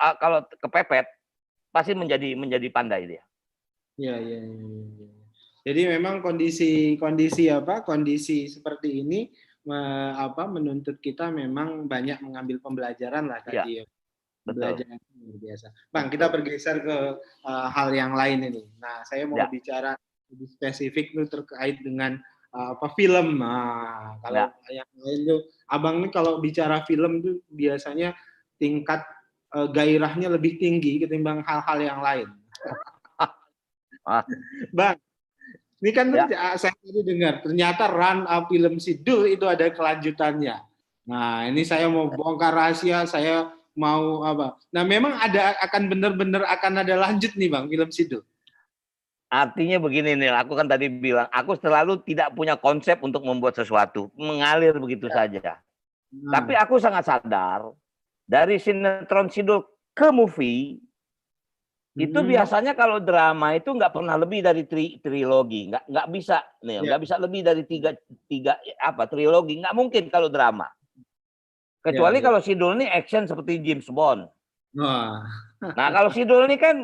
kepepet pasti menjadi pandai dia. Iya. Jadi memang kondisi seperti ini menuntut kita memang banyak mengambil pembelajaran lah tadi ya. Pembelajaran luar biasa. Bang, kita bergeser ke hal yang lain ini. Nah, saya mau bicara lebih spesifik tuh terkait dengan film. Nah, kalau yang lain tuh, Abang ini kalau bicara film tuh biasanya tingkat gairahnya lebih tinggi ketimbang hal-hal yang lain. Bang, Ini kan Ya. saya tadi dengar, ternyata Run film Sidul itu ada kelanjutannya. Nah, ini saya mau bongkar rahasia, saya mau apa. Nah, memang akan benar-benar akan ada lanjut nih Bang, film Sidul. Artinya begini nih, aku kan tadi bilang, aku selalu tidak punya konsep untuk membuat sesuatu, mengalir begitu saja. Tapi Nah, aku sangat sadar dari sinetron Sidul ke movie itu hmm, biasanya kalau drama itu nggak pernah lebih dari trilogi, nggak bisa nih, ya, nggak bisa lebih dari tiga tiga apa trilogi, nggak mungkin kalau drama. ya, Kecuali ya. kalau Sidul ini action seperti James Bond. Wah, Nah kalau Sidul ini kan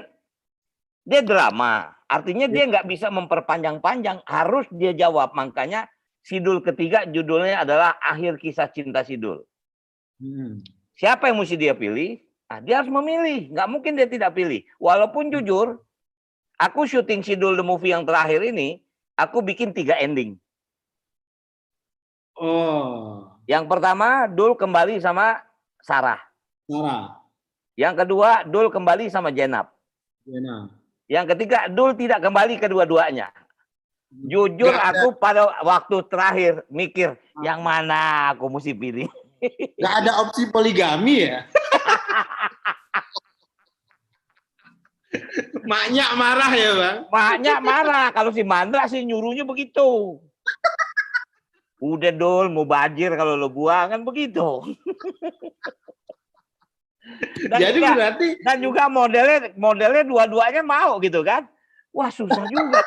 dia drama, artinya ya, dia nggak bisa memperpanjang-panjang, harus dia jawab. Makanya Sidul ketiga judulnya adalah Akhir Kisah Cinta Sidul. hmm. Siapa yang mesti dia pilih? Nah, dia harus memilih, nggak mungkin dia tidak pilih. Walaupun jujur, aku syuting Sidul the Movie yang terakhir ini, aku bikin 3 ending. Oh, Yang pertama, Dul kembali sama Sarah. Sarah, Yang kedua, Dul kembali sama Jenab. ya, nah. Yang ketiga, Dul tidak kembali kedua-duanya. Jujur Nggak ada, aku pada waktu terakhir mikir, yang mana aku mesti pilih. nggak ada opsi poligami ya. Maknya marah ya Bang. Maknya marah, kalau si Mandra sih nyuruhnya begitu. Udah Dul, mau banjir kalau lo buang, kan begitu. Dan Jadi juga berarti dan juga modelnya dua-duanya mau gitu kan. Wah susah juga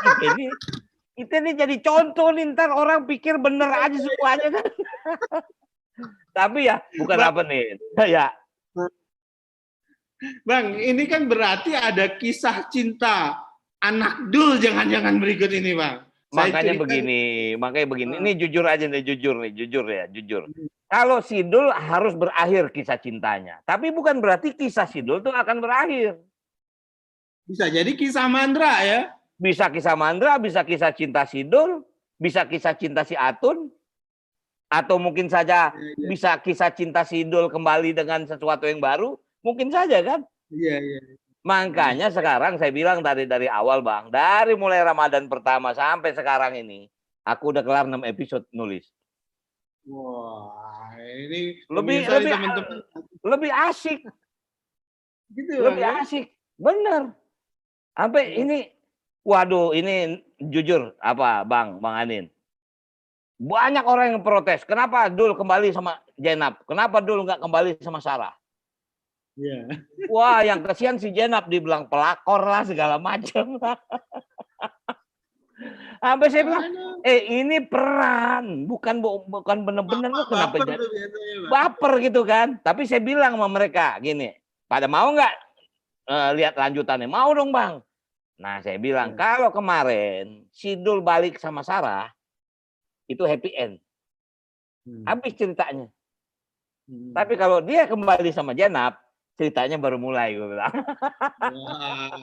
kita ini jadi contoh nih, ntar orang pikir bener aja semuanya kan. Tapi ya bukan Bang, apa nih ya. Bang, ini kan berarti ada kisah cinta anak Dul jangan-jangan berikut ini Bang. Saya makanya cerita. begini makanya begini ini jujur aja nih, jujur ya, jujur. Kalau Sidul harus berakhir kisah cintanya, tapi bukan berarti kisah Sidul tuh akan berakhir. Bisa jadi kisah Mandra ya. Bisa kisah Mandra, bisa kisah cinta Sidul, bisa kisah cinta si Atun, atau mungkin saja Iya, bisa kisah cinta Sidul kembali dengan sesuatu yang baru, mungkin saja kan. iya, iya. Makanya sekarang saya bilang dari awal Bang, dari mulai Ramadan pertama sampai sekarang ini, aku udah kelar 6 episode nulis. Wah, ini Lebih pemirsa nih lebih teman-teman lebih asik, gitu Bang lebih ya. asik. Bener. Sampai Wah, ini waduh, ini jujur apa Bang Anin. Banyak orang yang protes. Kenapa Dul kembali sama Jenab? Kenapa Dul nggak kembali sama Sarah? iya. Wah, yang kasihan si Jenab dibilang pelakor lah segala macam. Sampai saya bilang, Aduh, ini peran, bukan bener-bener lu kenapa baper jadi tuh biasanya Bang. baper gitu kan. Tapi saya bilang sama mereka gini, pada mau nggak lihat lanjutannya? Mau dong Bang. Nah saya bilang, Iya. kalau kemarin Sidul balik sama Sarah, itu happy end. Hmm. Habis ceritanya. Hmm. Tapi kalau dia kembali sama Jenab, ceritanya baru mulai, gue bilang. Wah,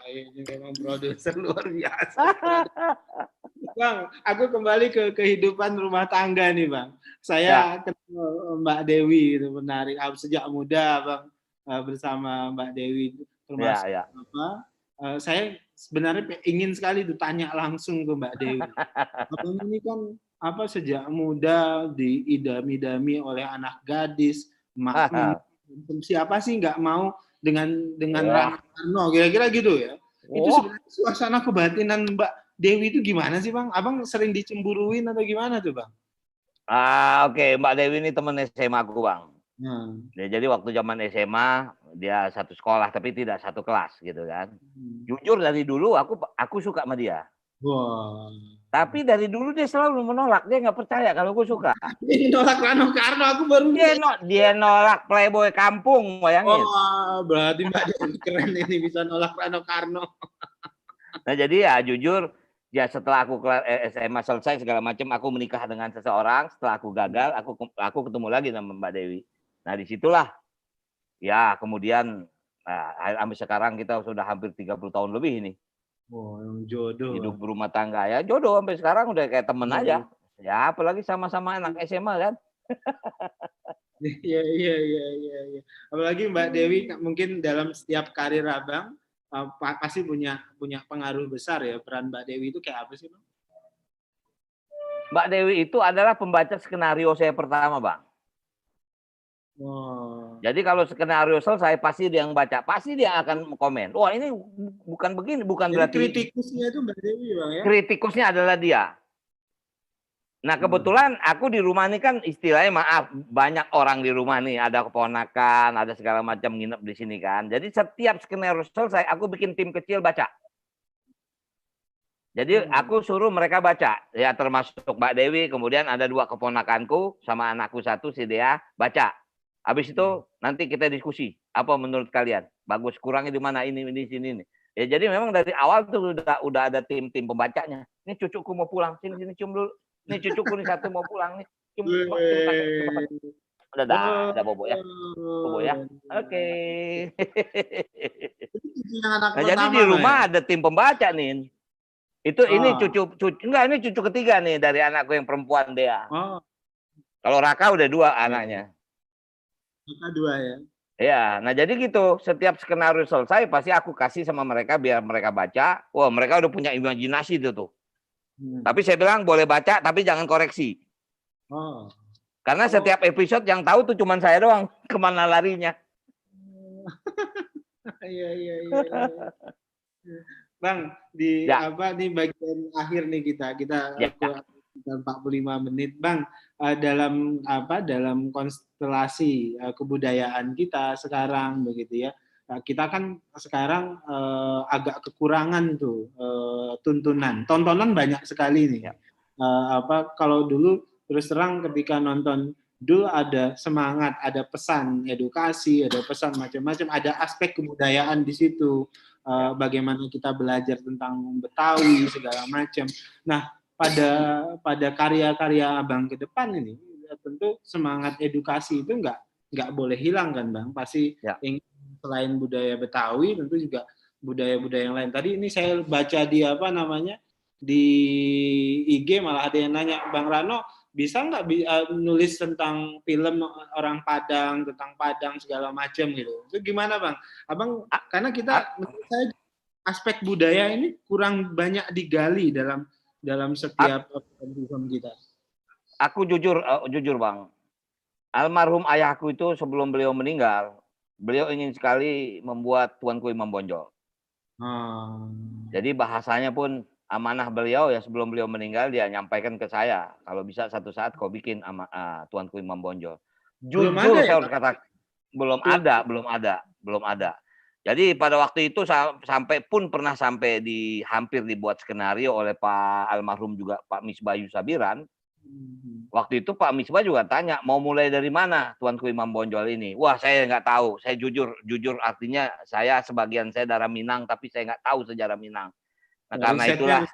ini memang produser luar biasa. Bang, aku kembali ke kehidupan rumah tangga nih, Bang. Ya, Saya ketemu Mbak Dewi itu menarik. Sejak muda, Bang, bersama Mbak Dewi ya, termasuk ya. apa? Saya sebenarnya ingin sekali tanya langsung ke Mbak Dewi. Abang ini kan apa sejak muda diidam-idami oleh anak gadis, siapa sih nggak mau dengan Rano Wah, Karno, kira-kira gitu ya. Itu wah. sebenarnya suasana kebatinan Mbak Dewi itu gimana sih Bang? Abang sering dicemburuin atau gimana tuh Bang? Oke. Mbak Dewi ini teman SMA aku, Bang. Hmm. Ya, jadi waktu zaman SMA dia satu sekolah tapi tidak satu kelas gitu kan. Hmm. Jujur dari dulu aku suka sama dia. Wah. Tapi dari dulu dia selalu menolak, dia nggak percaya kalau aku suka. Ini nolak Rano Karno, aku baru Dia nolak playboy kampung, bayangin. wah, berarti Mbak Dewi keren ini bisa nolak Rano Karno. Nah jadi ya jujur, ya setelah aku kelar SMA selesai segala macam, aku menikah dengan seseorang. Setelah aku gagal, aku ketemu lagi sama Mbak Dewi. Nah disitulah ya kemudian sampai sekarang kita sudah hampir 30 tahun lebih ini Wah, yang jodoh hidup Bang. berumah tangga, ya jodoh sampai sekarang udah kayak temen Iya, aja. Ya apalagi sama-sama anak SMA kan. iya, iya, iya, iya, iya. Apalagi Mbak Dewi mungkin dalam setiap karir Abang pasti punya pengaruh besar ya. Peran Mbak Dewi itu kayak apa sih, Bang? Mbak Dewi itu adalah pembaca skenario saya pertama, Bang. Wow. Jadi kalau skenario selesai pasti dia yang baca, pasti dia akan komen. Wah, ini bukan begini, bukan Jadi berarti kritikusnya itu Mbak Dewi, Bang ya? kritikusnya adalah dia. Nah, kebetulan aku di rumah ini kan istilahnya maaf, banyak orang di rumah nih, ada keponakan, ada segala macam nginep di sini kan. Jadi setiap skenario selesai, aku bikin tim kecil baca. Jadi aku suruh mereka baca, ya termasuk Mbak Dewi, kemudian ada 2 keponakanku sama anakku 1 si Dea baca. Habis itu nanti kita diskusi, apa menurut kalian? Bagus, kurangnya di mana ini sini ini. Ya jadi memang dari awal tuh udah ada tim-tim pembacanya. Ini cucuku mau pulang, sini cium dulu. Ini cucuku nih 1 mau pulang nih. Cium cepat. Udah bobo ya. Bobo ya. Oke. Nah, jadi di rumah ada tim pembaca nih. Ini cucu enggak, ini cucu ketiga nih dari anakku yang perempuan dia. Kalau Raka udah 2 anaknya. Raka 2 ya. Ya, nah jadi gitu. Setiap skenario selesai pasti aku kasih sama mereka biar mereka baca. Wah, mereka udah punya imajinasi itu tuh. Tapi saya bilang boleh baca tapi jangan koreksi. Karena setiap episode yang tahu tuh cuma saya doang kemana larinya. Iya. Bang, di bagian akhir nih kita 45 menit, Bang. Dalam konstelasi kebudayaan kita sekarang begitu ya. Kita kan sekarang agak kekurangan tuh tontonan banyak sekali nih. Kalau dulu terus terang ketika nonton dulu ada semangat, ada pesan edukasi, ada pesan macam-macam, ada aspek kebudayaan di situ. Bagaimana kita belajar tentang Betawi segala macam. Nah, pada karya-karya Abang ke depan ini tentu semangat edukasi itu nggak boleh hilang kan, Bang. Pasti selain budaya Betawi tentu juga budaya-budaya yang lain. Tadi ini saya baca di di IG malah ada yang nanya, Bang Rano bisa nggak nulis tentang film orang Padang, tentang Padang segala macam gitu. Itu gimana, Bang? Abang, karena menurut saya aspek budaya ini kurang banyak digali dalam setiap film kita. Aku jujur Bang. Almarhum ayahku itu sebelum beliau meninggal, beliau ingin sekali membuat Tuanku Imam Bonjol. Jadi bahasanya pun amanah beliau ya sebelum beliau meninggal dia nyampaikan ke saya, kalau bisa satu saat kau bikin Tuanku Imam Bonjol. Jujur saya harus katakan belum ada. Jadi pada waktu itu pernah sampai hampir dibuat skenario oleh Pak almarhum juga Pak Misbayu Sabiran. Waktu itu Pak Misbah juga tanya mau mulai dari mana Tuanku Imam Bonjol ini. Wah, saya nggak tahu. Saya jujur artinya sebagian saya darah Minang tapi saya nggak tahu sejarah Minang. Nah, karena itulah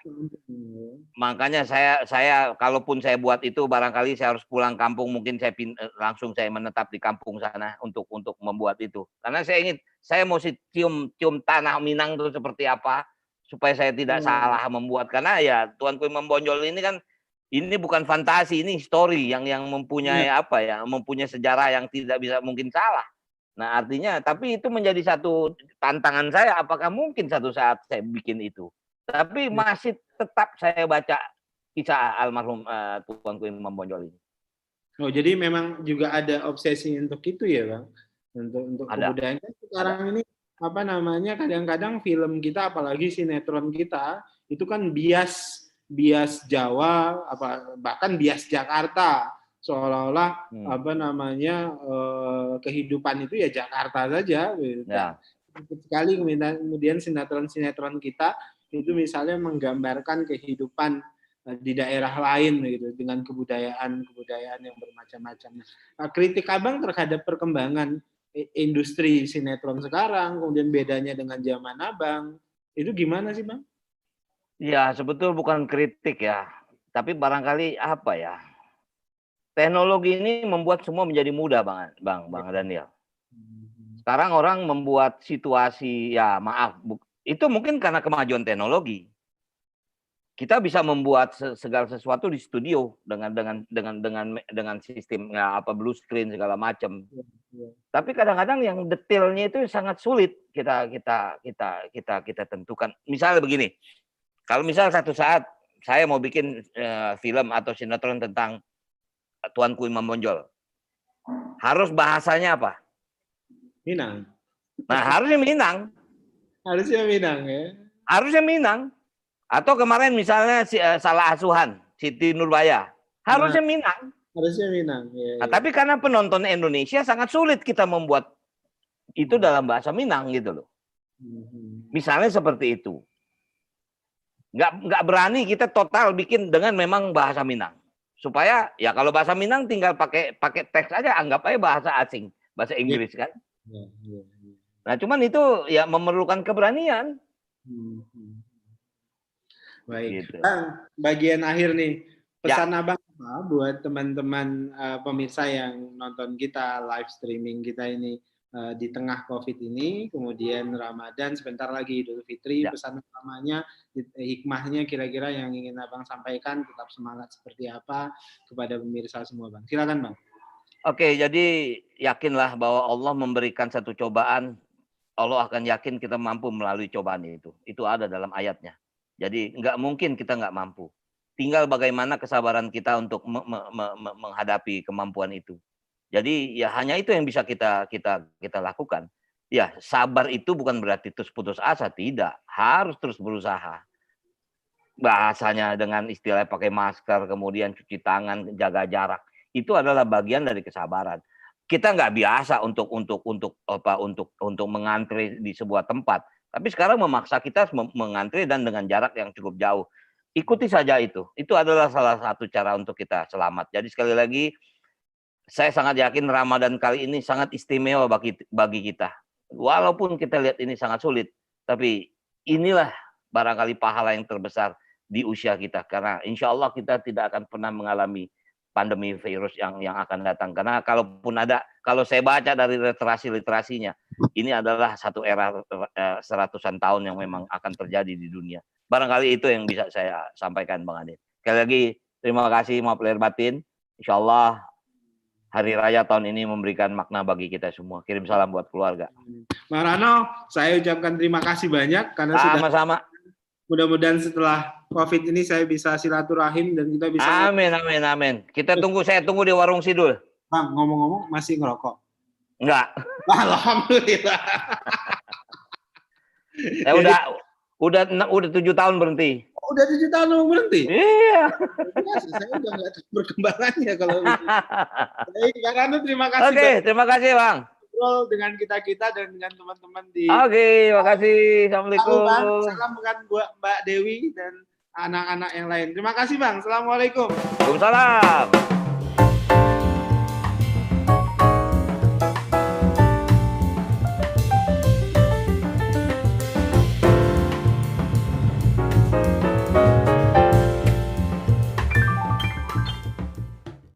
makanya saya kalaupun saya buat itu barangkali saya harus pulang kampung, mungkin langsung saya menetap di kampung sana untuk membuat itu. Karena saya mau cium tanah Minang itu seperti apa supaya saya tidak salah membuat, karena ya Tuanku Imam Bonjol ini kan ini bukan fantasi, ini story yang mempunyai mempunyai sejarah yang tidak bisa mungkin salah. Nah, artinya tapi itu menjadi satu tantangan saya, apakah mungkin satu saat saya bikin itu. Tapi masih tetap saya baca kisah almarhum Tuanku Imam Bonjol ini. Oh, jadi memang juga ada obsesi untuk itu ya, Bang? Untuk kebudayaan. Sekarang ini kadang-kadang film kita apalagi sinetron kita itu kan bias Jawa bahkan bias Jakarta, seolah-olah kehidupan itu ya Jakarta saja. Sekali kemudian sinetron kita itu misalnya menggambarkan kehidupan di daerah lain gitu dengan kebudayaan yang bermacam-macam. Kritik Abang terhadap perkembangan industri sinetron sekarang, kemudian bedanya dengan zaman Abang, itu gimana sih, Bang? Ya, sebetulnya bukan kritik ya, tapi barangkali teknologi ini membuat semua menjadi mudah, Bang Daniel. Sekarang orang membuat situasi itu mungkin karena kemajuan teknologi. kita bisa membuat segala sesuatu di studio dengan sistem ya, blue screen segala macam. Tapi kadang-kadang yang detailnya itu sangat sulit kita tentukan. Misalnya begini, kalau misal satu saat saya mau bikin film atau sinetron tentang Tuanku Imam Bonjol, harus bahasanya apa? Minang. Nah, harusnya Minang. Harusnya Minang ya. Harusnya Minang. Atau kemarin misalnya Salah Asuhan, Siti Nurbaya, harusnya Minang. Harusnya Minang. Ya, nah, tapi karena penonton Indonesia sangat sulit kita membuat itu dalam bahasa Minang gitu loh. Misalnya seperti itu. Nggak berani kita total bikin dengan memang bahasa Minang. Supaya ya kalau bahasa Minang tinggal pakai teks aja, anggap aja bahasa asing, bahasa Inggris kan. Nah, cuman itu ya memerlukan keberanian. Baik. Gitu. Bang, bagian akhir nih, pesan Abang apa buat teman-teman pemirsa yang nonton kita, live streaming kita ini di tengah COVID ini, kemudian Ramadan, sebentar lagi Idul Fitri, pesan utamanya, hikmahnya kira-kira yang ingin Abang sampaikan, tetap semangat seperti apa kepada pemirsa semua, Bang. Silakan, Bang. Oke, jadi yakinlah bahwa Allah memberikan satu cobaan, Allah akan yakin kita mampu melalui cobaan itu. Itu ada dalam ayatnya. Jadi nggak mungkin kita nggak mampu. Tinggal bagaimana kesabaran kita untuk menghadapi kemampuan itu. Jadi ya hanya itu yang bisa kita lakukan. Ya sabar itu bukan berarti terus putus asa, tidak. Harus terus berusaha. Bahasanya dengan istilah pakai masker, kemudian cuci tangan, jaga jarak, itu adalah bagian dari kesabaran. Kita nggak biasa untuk mengantri di sebuah tempat. Tapi sekarang memaksa kita mengantri dan dengan jarak yang cukup jauh. Ikuti saja itu. Itu adalah salah satu cara untuk kita selamat. Jadi sekali lagi, saya sangat yakin Ramadan kali ini sangat istimewa bagi kita. Walaupun kita lihat ini sangat sulit, tapi inilah barangkali pahala yang terbesar di usia kita. Karena insya Allah kita tidak akan pernah mengalami pandemi virus yang akan datang. Karena kalaupun ada, kalau saya baca dari literasinya, ini adalah satu era seratusan tahun yang memang akan terjadi di dunia. Barangkali itu yang bisa saya sampaikan, Bang Adin. Sekali lagi, terima kasih, maaf lahir batin. Insya Allah Hari Raya tahun ini memberikan makna bagi kita semua. Kirim salam buat keluarga. Bang Rano, saya ucapkan terima kasih banyak karena sama-sama. Mudah-mudahan setelah COVID ini saya bisa silaturahim dan kita bisa. Amin. Saya tunggu di Warung Sidul. Bang, ngomong-ngomong masih ngerokok? Enggak. Alhamdulillah. Saya udah 7 tahun berhenti. Oh, udah 7 tahun berhenti? Iya. Saya udah nggak tahu perkembangannya kalau itu. Baik, Bang Rano, terima kasih. Oke, terima kasih, Bang. Dengan kita dan dengan teman-teman di. Oke, makasih. Assalamualaikum. Salam buat Mbak Dewi dan anak-anak yang lain. Terima kasih, Bang. Assalamualaikum. Waalaikumsalam.